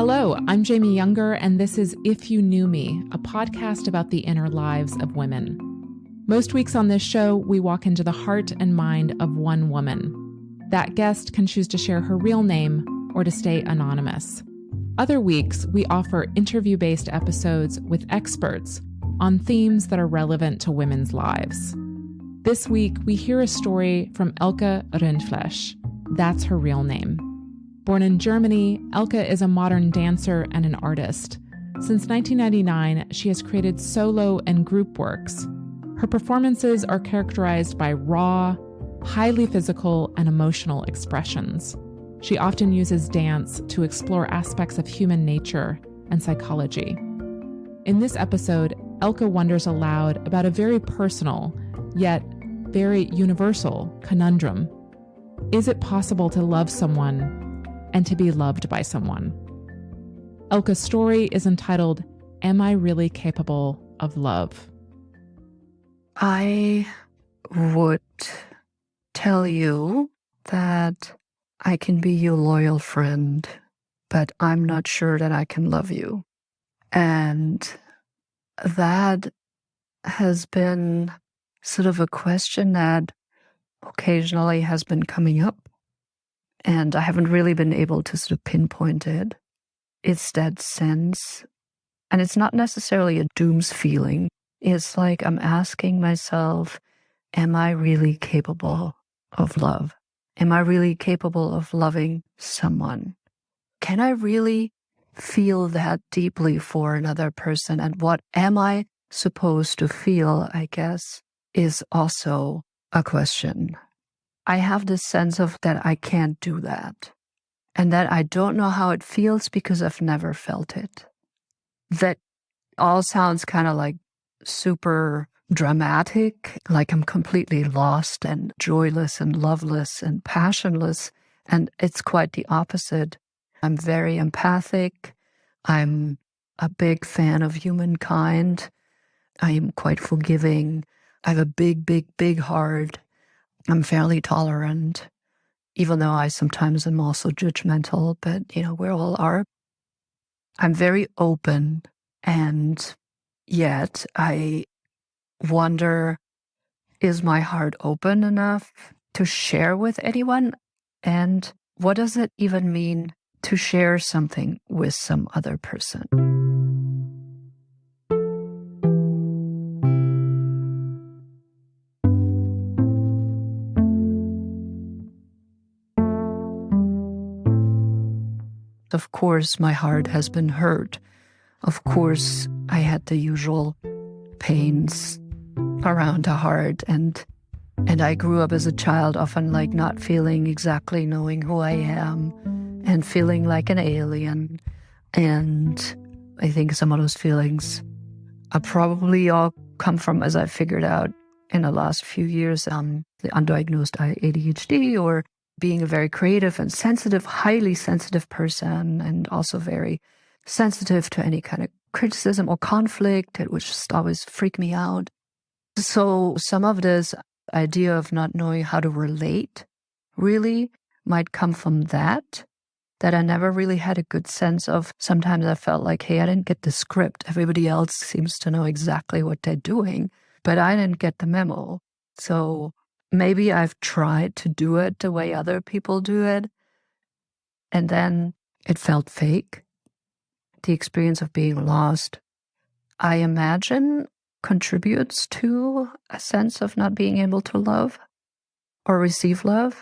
Hello, I'm Jamie Yuenger, and this is If You Knew Me, a podcast about the inner lives of women. Most weeks on this show, we walk into the heart and mind of one woman. That guest can choose to share her real name or to stay anonymous. Other weeks, we offer interview-based episodes with experts on themes that are relevant to women's lives. This week, we hear a story from Elke Rindfleisch. That's her real name. Born in Germany, Elke is a modern dancer and an artist. Since 1999, she has created solo and group works. Her performances are characterized by raw, highly physical, and emotional expressions. She often uses dance to explore aspects of human nature and psychology. In this episode, Elke wonders aloud about a very personal, yet very universal conundrum. Is it possible to love someone and to be loved by someone? Elke's story is entitled, Am I Really Capable of Love? I would tell you that I can be your loyal friend, but I'm not sure that I can love you. And that has been sort of a question that occasionally has been coming up. And I haven't really been able to sort of pinpoint it. It's that sense, and it's not necessarily a dooms feeling. It's like I'm asking myself, am I really capable of love? Am I really capable of loving someone? Can I really feel that deeply for another person? And what am I supposed to feel, I guess, is also a question. I have this sense of that I can't do that, and that I don't know how it feels because I've never felt it. That all sounds kind of like super dramatic, like I'm completely lost and joyless and loveless and passionless, and it's quite the opposite. I'm very empathic. I'm a big fan of humankind. I am quite forgiving. I have a big heart. I'm fairly tolerant, even though I sometimes am also judgmental, but, we all are. I'm very open, and yet I wonder, is my heart open enough to share with anyone? And what does it even mean to share something with some other person? Of course, my heart has been hurt. Of course, I had the usual pains around the heart. And I grew up as a child often like not feeling exactly knowing who I am and feeling like an alien. And I think some of those feelings are probably all come from, as I figured out in the last few years, the undiagnosed ADHD, or being a very creative and sensitive, highly sensitive person, and also very sensitive to any kind of criticism or conflict, which just always freaked me out. So some of this idea of not knowing how to relate really might come from that I never really had a good sense of. Sometimes I felt like, hey, I didn't get the script. Everybody else seems to know exactly what they're doing, but I didn't get the memo. So maybe I've tried to do it the way other people do it, and then it felt fake. The experience of being lost, I imagine, contributes to a sense of not being able to love or receive love.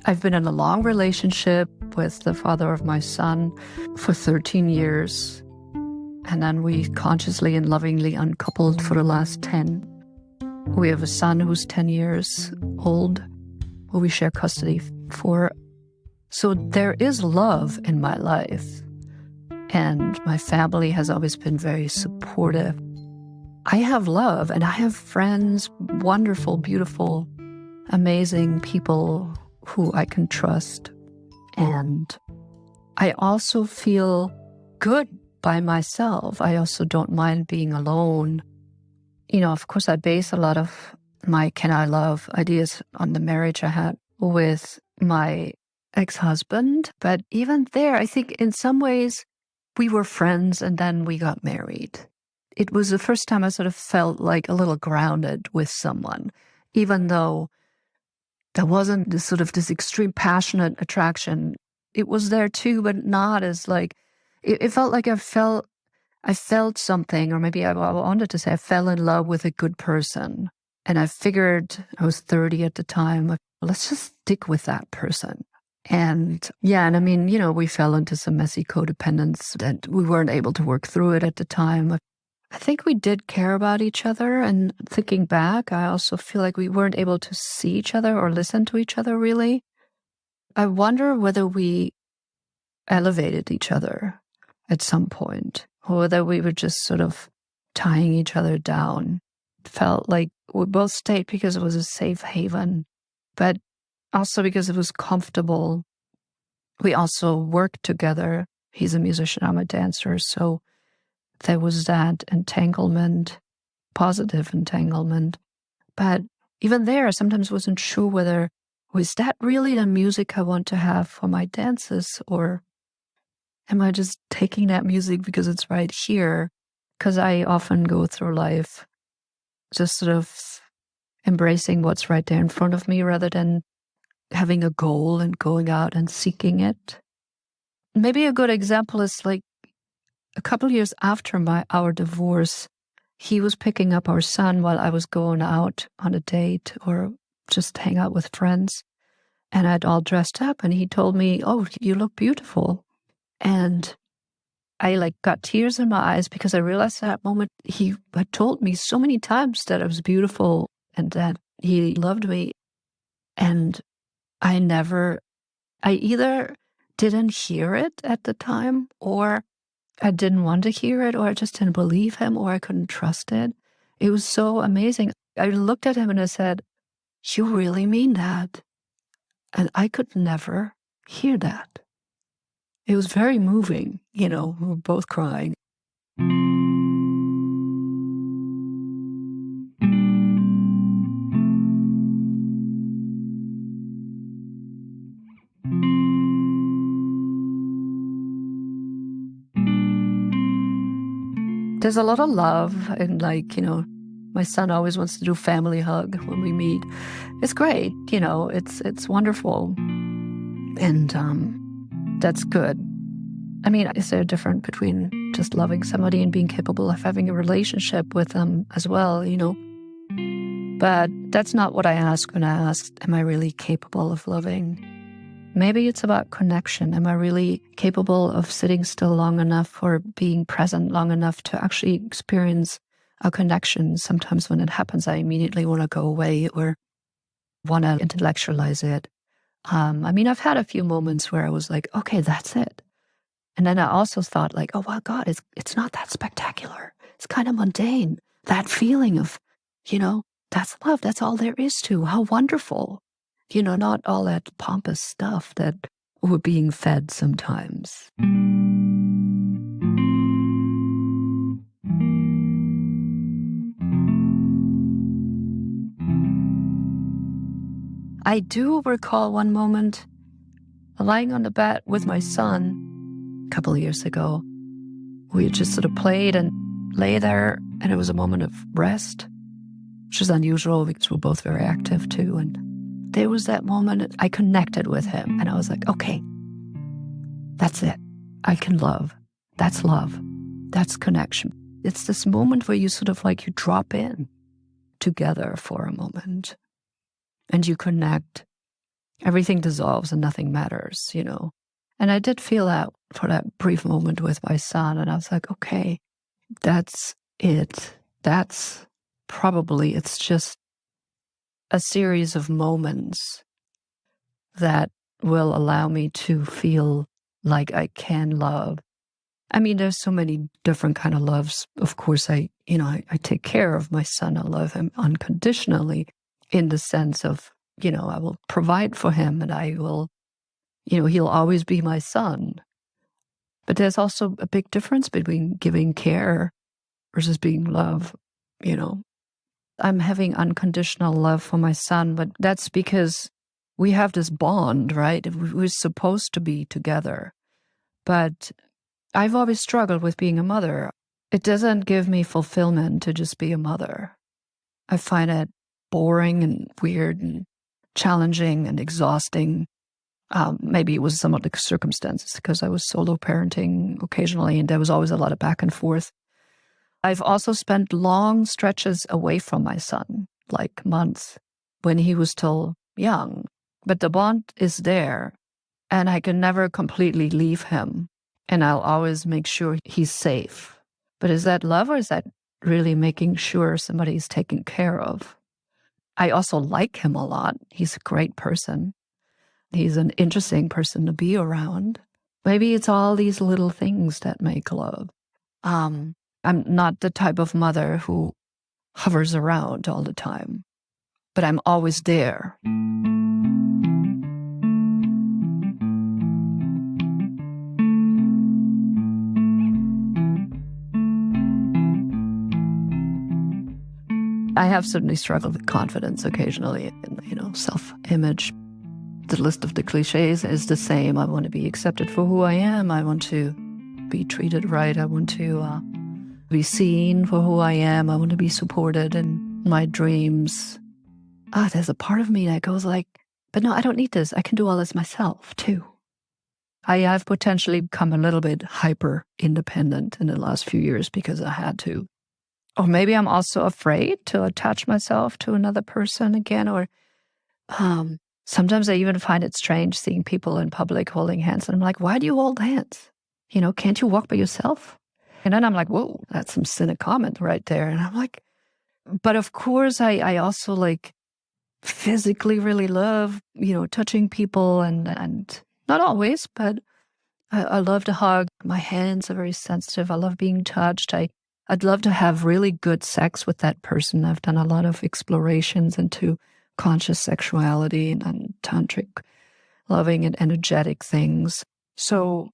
I've been in a long relationship with the father of my son for 13 years. And then we consciously and lovingly uncoupled for the last 10. We have a son who's 10 years old, who we share custody for. So there is love in my life. And my family has always been very supportive. I have love, and I have friends, wonderful, beautiful, amazing people who I can trust. And I also feel good by myself. I also don't mind being alone. Of course, I base a lot of my can I love ideas on the marriage I had with my ex-husband. But even there, I think in some ways we were friends and then we got married. It was the first time I sort of felt like a little grounded with someone, even though there wasn't this extreme passionate attraction. It was there too, but not as like, it felt like I felt something, or maybe I wanted to say I fell in love with a good person. And I figured, I was 30 at the time, like, let's just stick with that person. And I mean, we fell into some messy codependence that we weren't able to work through it at the time. I think we did care about each other. And thinking back, I also feel like we weren't able to see each other or listen to each other really. I wonder whether we elevated each other at some point, or whether we were just sort of tying each other down. It felt like we both stayed because it was a safe haven, but also because it was comfortable. We also worked together. He's a musician, I'm a dancer. So there was that entanglement, positive entanglement. But even there, I sometimes wasn't sure whether, was that really the music I want to have for my dances? Or am I just taking that music because it's right here? Because I often go through life just sort of embracing what's right there in front of me rather than having a goal and going out and seeking it. Maybe a good example is like a couple years after our divorce, he was picking up our son while I was going out on a date or just hang out with friends. And I'd all dressed up and he told me, "Oh, you look beautiful." And I got tears in my eyes because I realized at that moment he had told me so many times that I was beautiful and that he loved me. And I either didn't hear it at the time, or I didn't want to hear it, or I just didn't believe him, or I couldn't trust it. It was so amazing. I looked at him and I said, "You really mean that?" And I could never hear that. It was very moving, we were both crying. There's a lot of love and my son always wants to do family hug when we meet. It's great, it's wonderful. And that's good. I mean, is there a difference between just loving somebody and being capable of having a relationship with them as well, But that's not what I asked when I asked, am I really capable of loving? Maybe it's about connection. Am I really capable of sitting still long enough or being present long enough to actually experience a connection? Sometimes when it happens, I immediately want to go away or want to intellectualize it. I mean, I've had a few moments where I was like, okay, that's it. And then I also thought oh, wow, God, it's not that spectacular. It's kind of mundane. That feeling of, that's love. That's all there is to. How wonderful. Not all that pompous stuff that we're being fed sometimes. I do recall one moment lying on the bed with my son a couple of years ago. We just sort of played and lay there, and it was a moment of rest, which is unusual because we're both very active too. And there was that moment I connected with him, and I was like, okay, that's it. I can love. That's love. That's connection. It's this moment where you sort of you drop in together for a moment and you connect. Everything dissolves and nothing matters, And I did feel that for that brief moment with my son, and I was like, okay, that's it. That's probably, it's just a series of moments that will allow me to feel like I can love. I mean, there's so many different kind of loves. Of course, I take care of my son. I love him unconditionally in the sense of, I will provide for him and I will, he'll always be my son. But there's also a big difference between giving care versus being love, you know. I'm having unconditional love for my son, but that's because we have this bond, right? We're supposed to be together. But I've always struggled with being a mother. It doesn't give me fulfillment to just be a mother. I find it boring and weird and challenging and exhausting. Maybe it was some of the circumstances because I was solo parenting occasionally and there was always a lot of back and forth. I've also spent long stretches away from my son, like months, when he was still young. But the bond is there, and I can never completely leave him. And I'll always make sure he's safe. But is that love, or is that really making sure somebody's taken care of? I also like him a lot. He's a great person. He's an interesting person to be around. Maybe it's all these little things that make love. I'm not the type of mother who hovers around all the time, but I'm always there. I have certainly struggled with confidence occasionally and, self-image. The list of the cliches is the same. I want to be accepted for who I am. I want to be treated right. I want to be seen for who I am. I want to be supported in my dreams. There's a part of me that goes like, but no, I don't need this. I can do all this myself too. I have potentially become a little bit hyper independent in the last few years because I had to. Or maybe I'm also afraid to attach myself to another person again. Or sometimes I even find it strange seeing people in public holding hands. And I'm like, why do you hold hands? Can't you walk by yourself? And then I'm like, whoa, that's some cynic comment right there. And I'm like, but of course, I also like physically really love, touching people and not always, but I love to hug. My hands are very sensitive. I love being touched. I'd love to have really good sex with that person. I've done a lot of explorations into conscious sexuality and tantric loving and energetic things. So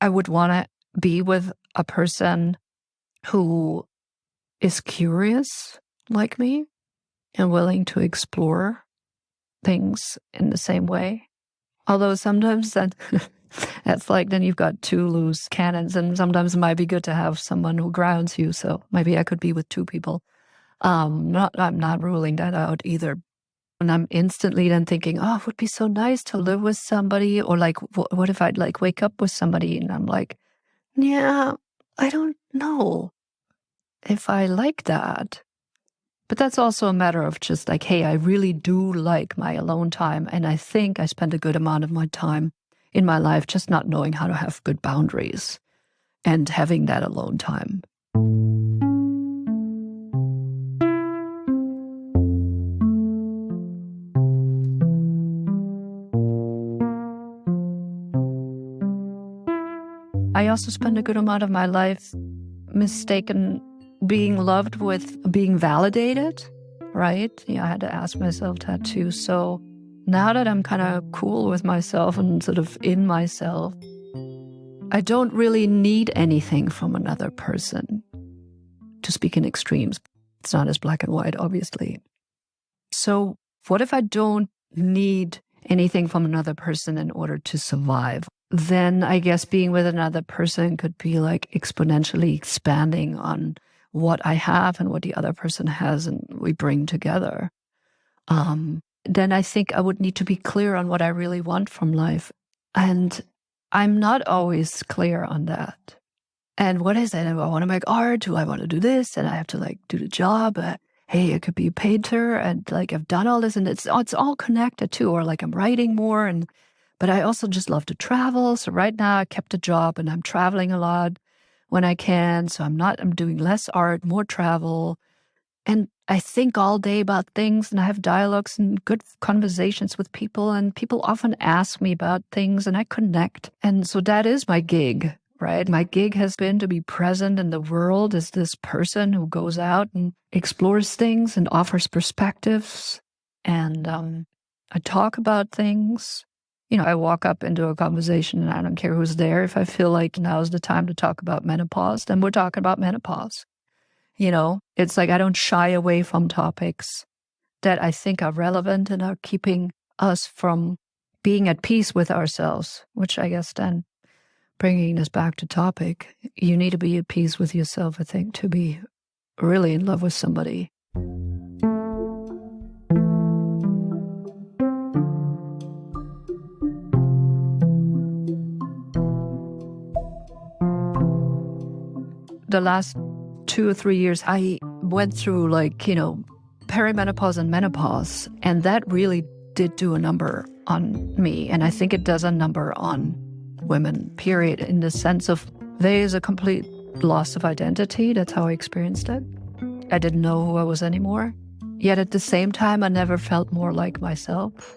I would want to be with a person who is curious like me and willing to explore things in the same way. Although sometimes that's like, then you've got two loose cannons, and sometimes it might be good to have someone who grounds you. So maybe I could be with two people. I'm not ruling that out either. And I'm instantly then thinking, it would be so nice to live with somebody. Or like, what if I'd like wake up with somebody and I'm like, yeah, I don't know if I like that. But that's also a matter of just like, hey, I really do like my alone time. And I think I spend a good amount of my time in my life just not knowing how to have good boundaries and having that alone time. I also spend a good amount of my life mistaken being loved with being validated, right? I had to ask myself that too. So now that I'm kind of cool with myself and sort of in myself, I don't really need anything from another person, to speak in extremes. It's not as black and white, obviously. So what if I don't need anything from another person in order to survive? Then I guess being with another person could be like exponentially expanding on what I have and what the other person has, and we bring together. Then I think I would need to be clear on what I really want from life. And I'm not always clear on that. And what is it? I want to make art. Do I want to do this? And I have to like do the job. Hey, I could be a painter. And like I've done all this, and it's all connected too. Or like I'm writing more, but I also just love to travel. So right now I kept a job and I'm traveling a lot when I can. So I'm doing less art, more travel. And I think all day about things, and I have dialogues and good conversations with people, and people often ask me about things and I connect. And so that is my gig, right? My gig has been to be present in the world as this person who goes out and explores things and offers perspectives. And I talk about things. I walk up into a conversation and I don't care who's there. If I feel like now's the time to talk about menopause, then we're talking about menopause. It's like I don't shy away from topics that I think are relevant and are keeping us from being at peace with ourselves, which I guess then bringing this back to topic, you need to be at peace with yourself, I think, to be really in love with somebody. The last 2 or 3 years, I went through perimenopause and menopause, and that really did do a number on me. And I think it does a number on women, period, in the sense of there is a complete loss of identity. That's how I experienced it. I didn't know who I was anymore. Yet at the same time, I never felt more like myself.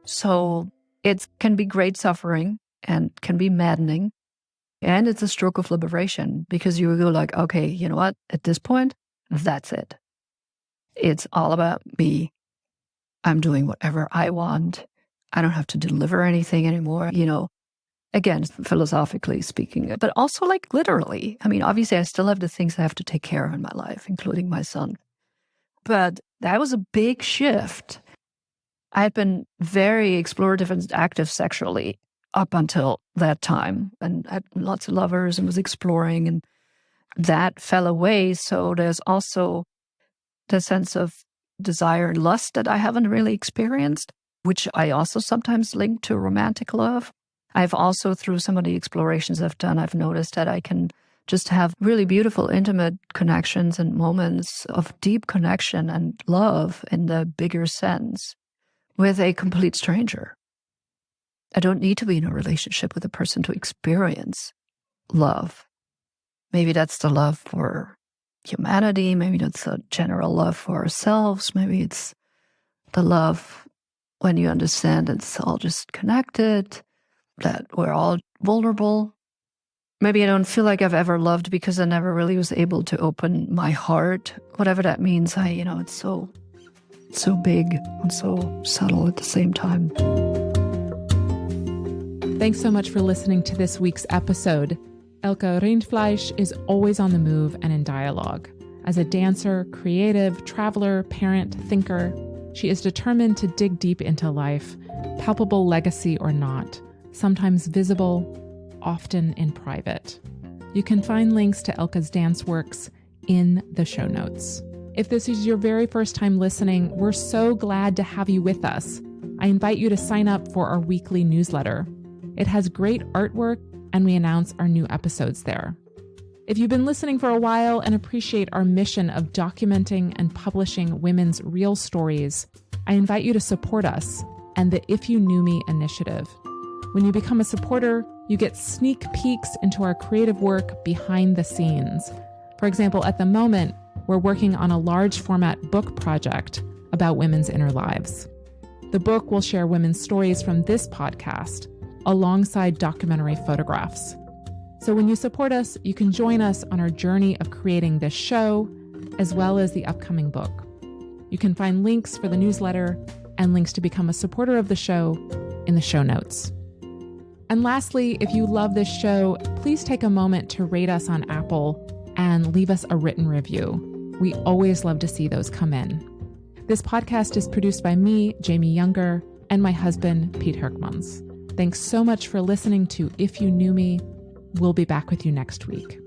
So it can be great suffering and can be maddening. And it's a stroke of liberation because you go like, okay, you know what? At this point, that's it. It's all about me. I'm doing whatever I want. I don't have to deliver anything anymore, again, philosophically speaking, but also literally. I mean, obviously I still have the things I have to take care of in my life, including my son. But that was a big shift. I had been very explorative and active sexually up until that time, and I had lots of lovers and was exploring, and that fell away. So there's also the sense of desire and lust that I haven't really experienced, which I also sometimes link to romantic love. I've also, through some of the explorations I've done, I've noticed that I can just have really beautiful, intimate connections and moments of deep connection and love in the bigger sense with a complete stranger. I don't need to be in a relationship with a person to experience love. Maybe that's the love for humanity. Maybe that's a general love for ourselves. Maybe it's the love when you understand it's all just connected, that we're all vulnerable. Maybe I don't feel like I've ever loved because I never really was able to open my heart, whatever that means. It's so big and so subtle at the same time. Thanks so much for listening to this week's episode. Elke Rindfleisch is always on the move and in dialogue. As a dancer, creative, traveler, parent, thinker, she is determined to dig deep into life, palpable legacy or not, sometimes visible, often in private. You can find links to Elke's dance works in the show notes. If this is your very first time listening, we're so glad to have you with us. I invite you to sign up for our weekly newsletter. It has great artwork, and we announce our new episodes there. If you've been listening for a while and appreciate our mission of documenting and publishing women's real stories, I invite you to support us and the If You Knew Me initiative. When you become a supporter, you get sneak peeks into our creative work behind the scenes. For example, at the moment, we're working on a large format book project about women's inner lives. The book will share women's stories from this podcast alongside documentary photographs. So when you support us, you can join us on our journey of creating this show, as well as the upcoming book. You can find links for the newsletter and links to become a supporter of the show in the show notes. And lastly, if you love this show, please take a moment to rate us on Apple and leave us a written review. We always love to see those come in. This podcast is produced by me, Jamie Yuenger, and my husband, Piet Hurkmans. Thanks so much for listening to If You Knew Me. We'll be back with you next week.